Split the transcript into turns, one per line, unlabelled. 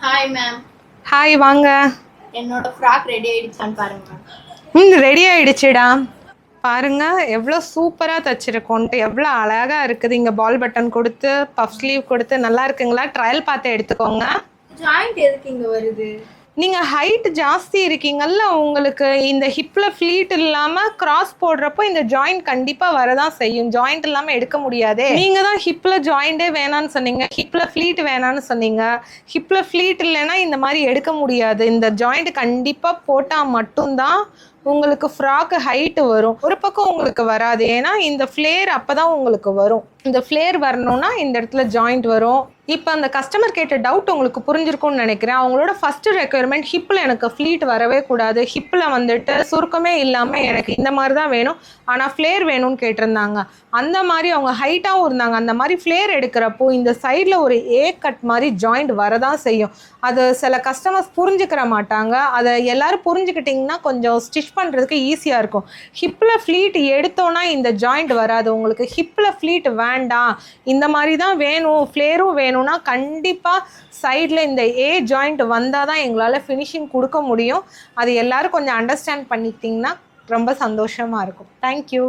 Hi ma'am.
Hi வாங்க.
என்னோட frock ready ஆயிடுச்சான்னு பாருங்க மேம்.
ரெடி ஆயிடுச்சுடா. பாருங்க எவ்வளோ சூப்பராக தச்சிருக்கோன்ட்டு, எவ்வளோ அழகாக இருக்குது. இங்கே பால் பட்டன் கொடுத்து பஃப் ஸ்லீவ் கொடுத்து நல்லா இருக்குங்களா? ட்ரையல் பார்த்து எடுத்துக்கோங்க.
ஜாயிண்ட் எதுக்கு இங்கே வருது?
நீங்கள் ஹைட் ஜாஸ்தி இருக்கீங்கல்ல, உங்களுக்கு இந்த ஹிப்பில் ஃப்ளீட் இல்லாமல் கிராஸ் போடுறப்போ இந்த ஜாயிண்ட் கண்டிப்பாக வரதான் செய்யும். ஜாயிண்ட் இல்லாமல் எடுக்க முடியாதே. நீங்கள் தான் ஹிப்பில் ஜாயிண்டே வேணான்னு சொன்னீங்க, ஹிப்பில் ஃப்ளீட் வேணான்னு சொன்னீங்க. ஹிப்பில் ஃப்ளீட் இல்லைன்னா இந்த மாதிரி எடுக்க முடியாது. இந்த ஜாயிண்ட் கண்டிப்பாக போட்டால் மட்டும்தான் உங்களுக்கு ஃப்ராக்கு ஹைட்டு வரும். ஒரு பக்கம் உங்களுக்கு வராது, ஏன்னா இந்த ஃப்ளேர் அப்போ தான் உங்களுக்கு வரும். இந்த ஃப்ளேர் வரணும்னா இந்த இடத்துல ஜாயிண்ட் வரும். இப்போ அந்த கஸ்டமர் கேட்ட டவுட் உங்களுக்கு புரிஞ்சிருக்கும்னு நினைக்கிறேன். அவங்களோட ஃபஸ்ட்டு ரெக்குயர்மெண்ட் ஹிப்பில் எனக்கு ஃப்ளீட் வரவே கூடாது, ஹிப்பில் வந்துட்டு சுருக்கமே இல்லாமல் எனக்கு இந்த மாதிரி தான் வேணும், ஆனால் ஃப்ளேர் வேணும்னு கேட்டிருந்தாங்க. அந்த மாதிரி அவங்க ஹைட்டாகவும் இருந்தாங்க. அந்த மாதிரி ஃப்ளேர் எடுக்கிறப்போ இந்த சைடில் ஒரு ஏ கட் மாதிரி ஜாயிண்ட் வரதான் செய்யும். அது சில கஸ்டமர்ஸ் புரிஞ்சுக்கிற மாட்டாங்க. அதை எல்லோரும் புரிஞ்சுக்கிட்டிங்கன்னா கொஞ்சம் ஸ்டிச் பண்ணுறதுக்கு ஈஸியாக இருக்கும். ஹிப்பில் ஃப்ளீட் எடுத்தோன்னா இந்த ஜாயிண்ட் வராது. உங்களுக்கு ஹிப்பில் ஃப்ளீட் வேண்டாம், இந்த மாதிரி தான் வேணும், ஃப்ளேரும் வேணும்னா கண்டிப்பாக சைடில் இந்த ஏ ஜாயிண்ட் வந்தால் தான் எங்களால் ஃபினிஷிங் கொடுக்க முடியும். அது எல்லோரும் கொஞ்சம் அண்டர்ஸ்டாண்ட் பண்ணிக்கிட்டிங்கன்னா ரொம்ப சந்தோஷமாக இருக்கும். தேங்க்யூ.